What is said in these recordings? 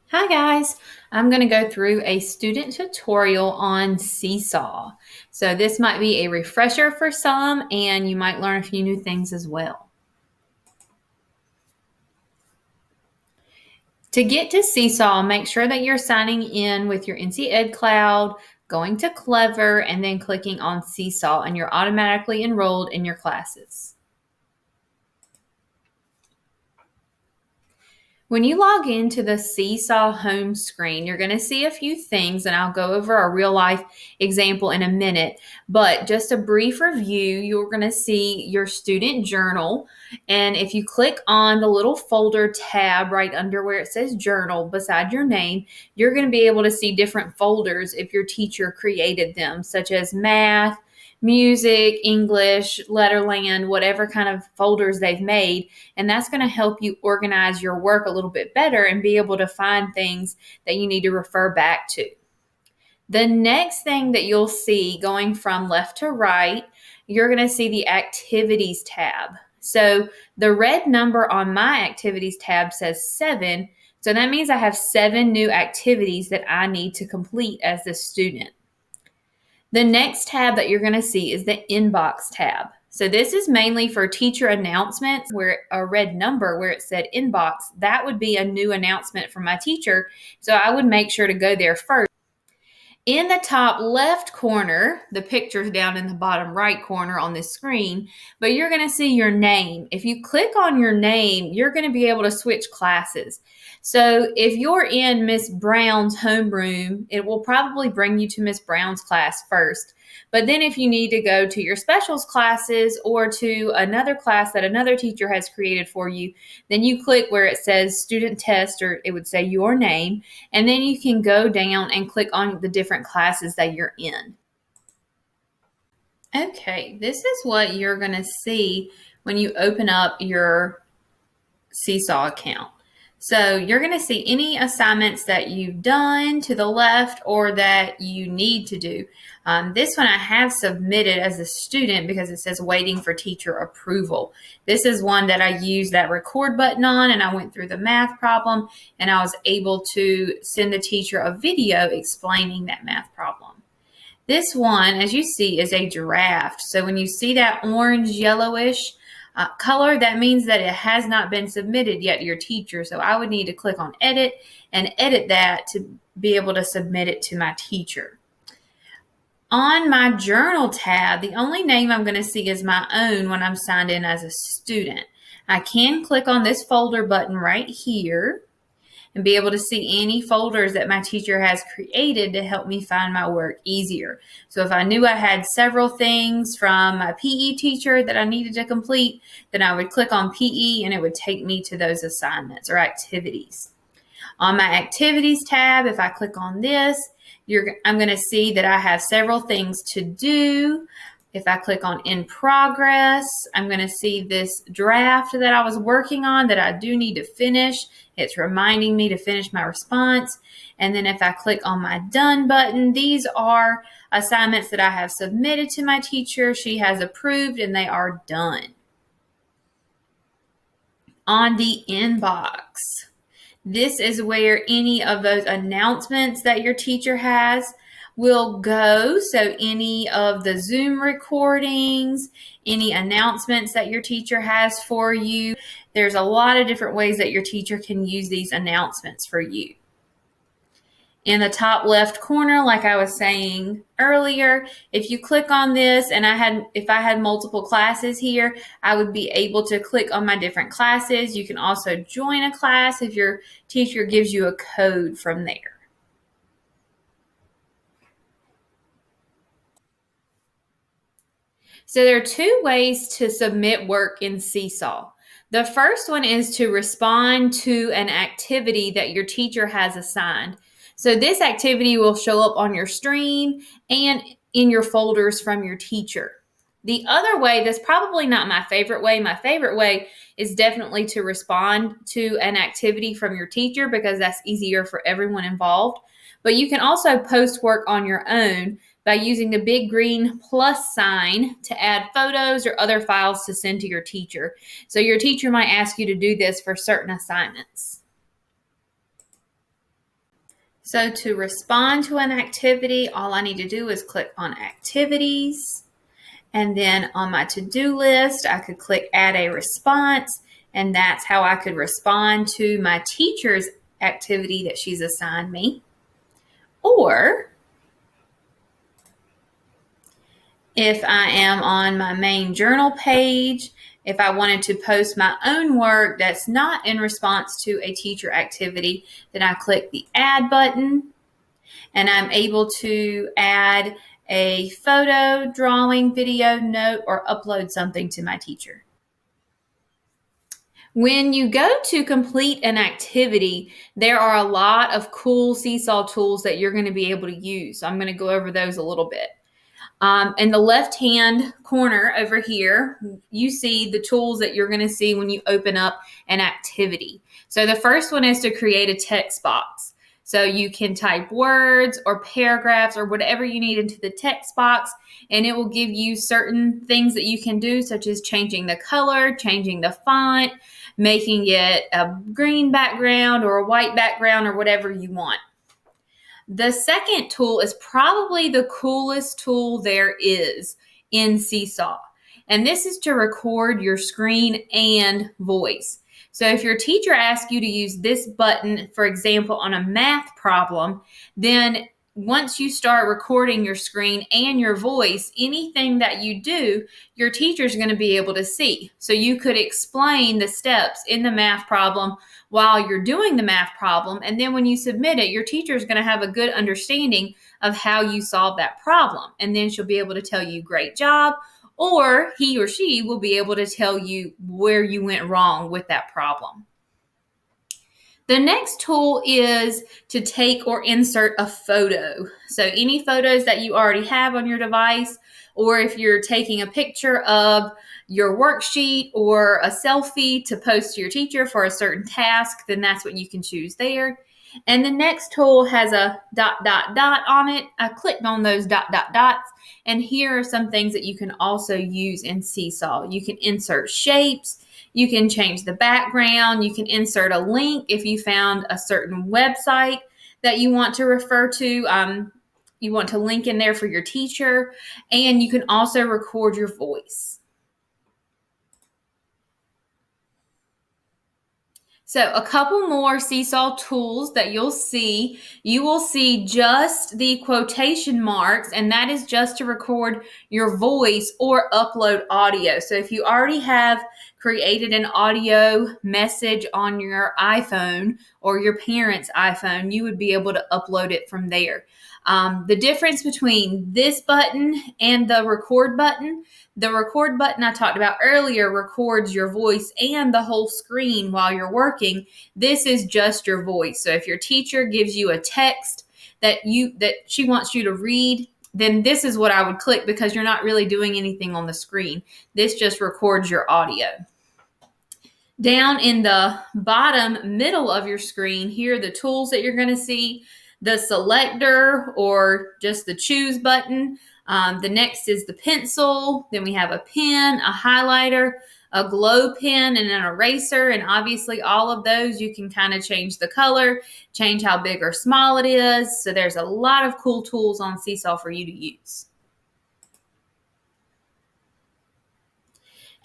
Hi guys, I'm going to go through a student tutorial on Seesaw. So this might be a refresher for some and you might learn a few new things as well. To get to Seesaw, make sure that you're signing in with your NC Ed Cloud, going to Clever, and then clicking on Seesaw, and you're automatically enrolled in your classes. When you log into the Seesaw home screen, you're going to see a few things, and I'll go over a real life example in a minute. But just a brief review, you're going to see your student journal. And if you click on the little folder tab right under where it says journal beside your name, you're going to be able to see different folders if your teacher created them, such as math, music, English, Letterland, whatever kind of folders they've made. And that's going to help you organize your work a little bit better and be able to find things that you need to refer back to. The next thing that you'll see going from left to right, you're going to see the activities tab. So the red number on my activities tab says 7. So that means I have 7 new activities that I need to complete as a student. The next tab that you're going to see is the inbox tab. So this is mainly for teacher announcements, where a red number where it said inbox, that would be a new announcement from my teacher. So I would make sure to go there first. In the top left corner, the picture's down in the bottom right corner on this screen, but you're going to see your name. If you click on your name, you're going to be able to switch classes. So if you're in Miss Brown's homeroom, it will probably bring you to Miss Brown's class first. But then if you need to go to your specials classes or to another class that another teacher has created for you, then you click where it says student test, or it would say your name, and then you can go down and click on the different classes that you're in. Okay, this is what you're going to see when you open up your Seesaw account. So you're going to see any assignments that you've done to the left or that you need to do. This one I have submitted as a student because it says waiting for teacher approval. This is one that I used that record button on, and I went through the math problem and I was able to send the teacher a video explaining that math problem. This one, as you see, is a draft. So when you see that orange yellowish color, that means that it has not been submitted yet to your teacher. So I would need to click on edit and edit that to be able to submit it to my teacher. On my journal tab, the only name I'm going to see is my own when I'm signed in as a student. I can click on this folder button right here and be able to see any folders that my teacher has created to help me find my work easier. So if I knew I had several things from my PE teacher that I needed to complete, then I would click on PE and it would take me to those assignments or activities. On my activities tab, if I click on this, I'm going to see that I have several things to do. If I click on in progress, I'm going to see this draft that I was working on that I do need to finish. It's reminding me to finish my response. And then if I click on my done button, these are assignments that I have submitted to my teacher. She has approved and they are done. On the inbox, this is where any of those announcements that your teacher has will go. So any of the Zoom recordings, any announcements that your teacher has for you, there's a lot of different ways that your teacher can use these announcements for you. In the top left corner, like I was saying earlier, if you click on this, and if I had multiple classes here, I would be able to click on my different classes. You can also join a class if your teacher gives you a code from there. So there are 2 ways to submit work in Seesaw. The first one is to respond to an activity that your teacher has assigned. So this activity will show up on your screen and in your folders from your teacher. The other way, that's probably not my favorite way. My favorite way is definitely to respond to an activity from your teacher because that's easier for everyone involved. But you can also post work on your own by using the big green plus sign to add photos or other files to send to your teacher. So your teacher might ask you to do this for certain assignments. So to respond to an activity, all I need to do is click on activities. And then on my to-do list, I could click add a response. And that's how I could respond to my teacher's activity that she's assigned me. Or if I am on my main journal page, if I wanted to post my own work that's not in response to a teacher activity, then I click the add button and I'm able to add a photo, drawing, video, note, or upload something to my teacher. When you go to complete an activity, there are a lot of cool Seesaw tools that you're going to be able to use. So I'm going to go over those a little bit. In the left-hand corner over here, you see the tools that you're going to see when you open up an activity. So the first one is to create a text box. So you can type words or paragraphs or whatever you need into the text box, and it will give you certain things that you can do, such as changing the color, changing the font, making it a green background or a white background or whatever you want. The second tool is probably the coolest tool there is in Seesaw, and this is to record your screen and voice. So if your teacher asks you to use this button, for example, on a math problem, then once you start recording your screen and your voice, anything that you do, your teacher's going to be able to see. So you could explain the steps in the math problem while you're doing the math problem. And then when you submit it, your teacher is going to have a good understanding of how you solve that problem. And then she'll be able to tell you, great job, or he or she will be able to tell you where you went wrong with that problem. The next tool is to take or insert a photo. So any photos that you already have on your device, or if you're taking a picture of your worksheet or a selfie to post to your teacher for a certain task, then that's what you can choose there. And the next tool has a ... on it. I clicked on those ... dots, and here are some things that you can also use in Seesaw. You can insert shapes. You can change the background. You can insert a link if you found a certain website that you want to refer to. You want to link in there for your teacher. And you can also record your voice. So a couple more Seesaw tools that you'll see. You will see just the quotation marks, and that is just to record your voice or upload audio. So if you already have created an audio message on your iPhone or your parent's iPhone, you would be able to upload it from there. The difference between this button and the record button I talked about earlier records your voice and the whole screen while you're working. This is just your voice. So if your teacher gives you a text that she wants you to read, then this is what I would click because you're not really doing anything on the screen. This just records your audio. Down in the bottom middle of your screen, here are the tools that you're going to see. The selector or just the choose button. The next is the pencil. Then we have a pen, a highlighter, a glow pen, and an eraser. And obviously all of those you can kind of change the color, change how big or small it is. So there's a lot of cool tools on Seesaw for you to use.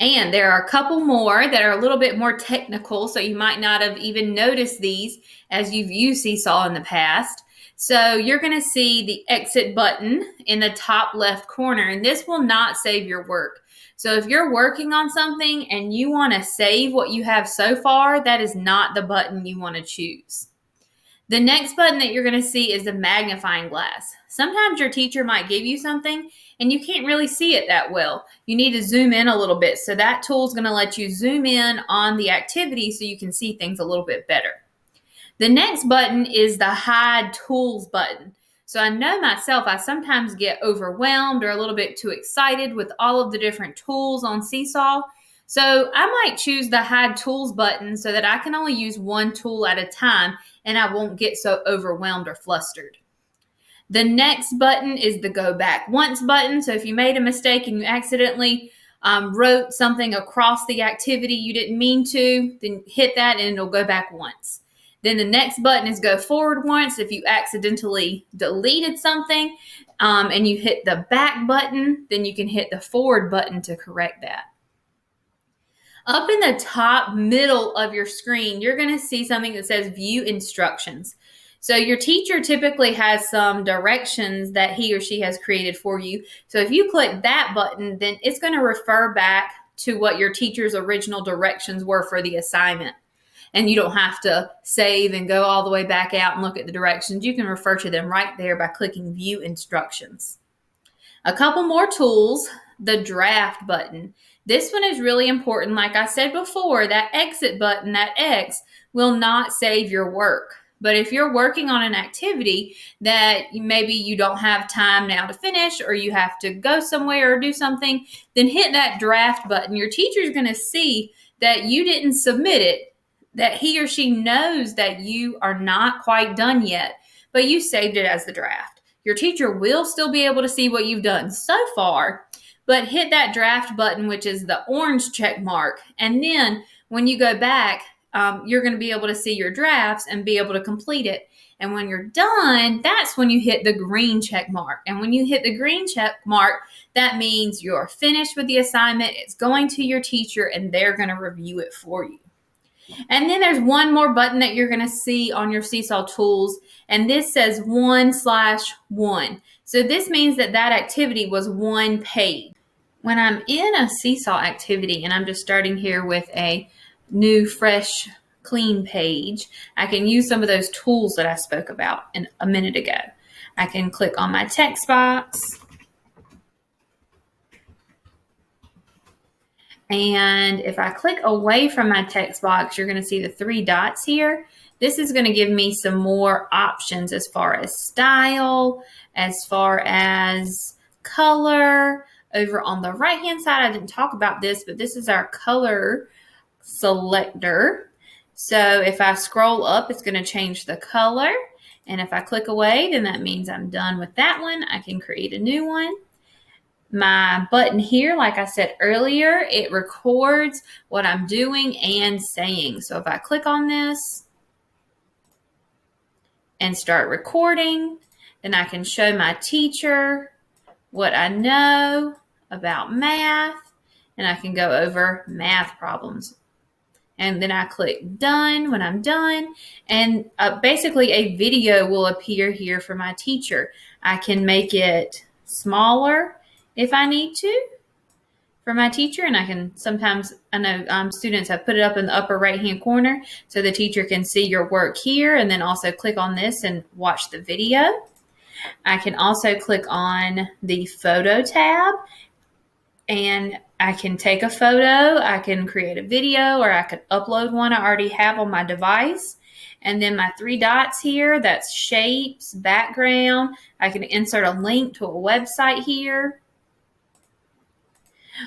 And there are a couple more that are a little bit more technical, so you might not have even noticed these as you've used Seesaw in the past. So you're going to see the exit button in the top left corner, and this will not save your work. So if you're working on something and you want to save what you have so far, that is not the button you want to choose. The next button that you're going to see is the magnifying glass. Sometimes your teacher might give you something and you can't really see it that well. You need to zoom in a little bit. So that tool is going to let you zoom in on the activity so you can see things a little bit better. The next button is the hide tools button. So I know myself, I sometimes get overwhelmed or a little bit too excited with all of the different tools on Seesaw. So I might choose the hide tools button so that I can only use one tool at a time and I won't get so overwhelmed or flustered. The next button is the go back once button. So if you made a mistake and you accidentally wrote something across the activity you didn't mean to, then hit that and it'll go back once. Then the next button is go forward once. If you accidentally deleted something and you hit the back button, then you can hit the forward button to correct that. Up in the top middle of your screen, you're going to see something that says View Instructions. So your teacher typically has some directions that he or she has created for you. So if you click that button, then it's going to refer back to what your teacher's original directions were for the assignment. And you don't have to save and go all the way back out and look at the directions. You can refer to them right there by clicking View Instructions. A couple more tools, the draft button. This one is really important. Like I said before, that exit button, that X, will not save your work. But if you're working on an activity that maybe you don't have time now to finish, or you have to go somewhere or do something, then hit that draft button. Your teacher's going to see that you didn't submit it, that he or she knows that you are not quite done yet, but you saved it as the draft. Your teacher will still be able to see what you've done so far, but hit that draft button, which is the orange check mark. And then when you go back, you're going to be able to see your drafts and be able to complete it. And when you're done, that's when you hit the green check mark. And when you hit the green check mark, that means you're finished with the assignment. It's going to your teacher and they're going to review it for you. And then there's one more button that you're going to see on your Seesaw Tools, and this says 1/1. So this means that that activity was one page. When I'm in a Seesaw activity and I'm just starting here with a new, fresh, clean page, I can use some of those tools that I spoke about a minute ago. I can click on my text box. And if I click away from my text box, you're going to see the 3 dots here. This is going to give me some more options as far as style, as far as color. Over on the right-hand side, I didn't talk about this, but this is our color selector. So if I scroll up, it's going to change the color. And if I click away, then that means I'm done with that one. I can create a new one. My button here, like I said earlier, it records what I'm doing and saying. So if I click on this and start recording, then I can show my teacher what I know about math, and I can go over math problems. And then I click done when I'm done, and basically a video will appear here for my teacher. I can make it smaller if I need to for my teacher, and I can sometimes, I know students have put it up in the upper right hand corner so the teacher can see your work here, and then also click on this and watch the video. I can also click on the photo tab and I can take a photo, I can create a video, or I could upload one I already have on my device. And then my 3 dots here, that's shapes, background. I can insert a link to a website here.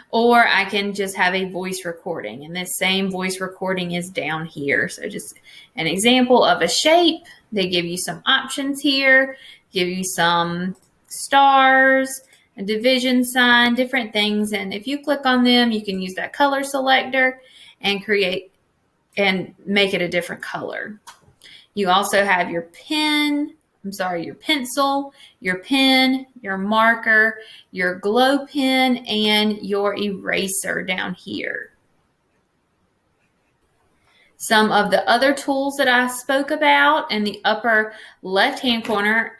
Or I can just have a voice recording, and this same voice recording is down here. So just an example of a shape. They give you some options here, give you some stars, a division sign, different things. And if you click on them, you can use that color selector and create and make it a different color. You also have your your pencil, your pen, your marker, your glow pen, and your eraser down here. Some of the other tools that I spoke about in the upper left-hand corner,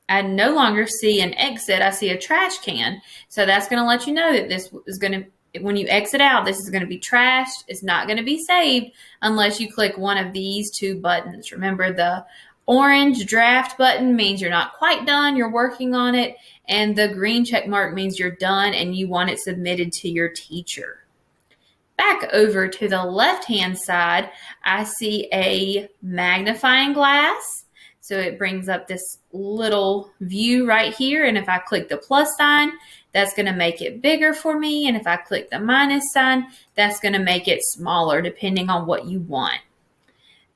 I no longer see an exit, I see a trash can. So that's going to let you know that this is going to, when you exit out, this is going to be trashed. It's not going to be saved unless you click one of these 2 buttons. Remember, the orange draft button means you're not quite done, you're working on it, and the green check mark means you're done and you want it submitted to your teacher. Back over to the left-hand side, I see a magnifying glass. So it brings up this little view right here, and if I click the plus sign, that's going to make it bigger for me, and if I click the minus sign, that's going to make it smaller depending on what you want.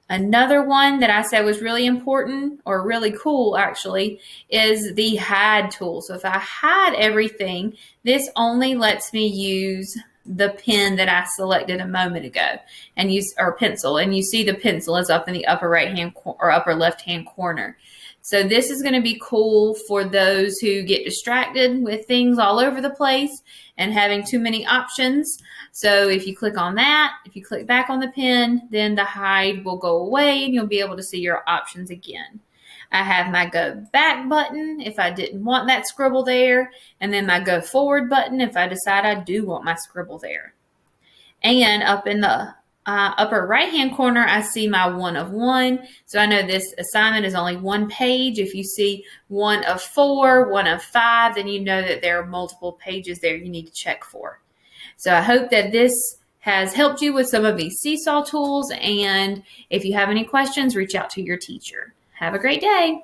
Another one that I said was really important, or really cool actually, is the hide tool. So if I hide everything, this only lets me use the pen that I selected a moment ago, and or pencil, and you see the pencil is up in the upper right hand or upper left hand corner. So this is going to be cool for those who get distracted with things all over the place and having too many options. So if you click on that, if you click back on the pen, then the hide will go away and you'll be able to see your options again. I have my go back button if I didn't want that scribble there, and then my go forward button if I decide I do want my scribble there. And up in the upper right hand corner, I see my 1 of 1. So I know this assignment is only one page. If you see 1 of 4, 1 of 5, then you know that there are multiple pages there you need to check for. So I hope that this has helped you with some of these Seesaw tools. And if you have any questions, reach out to your teacher. Have a great day.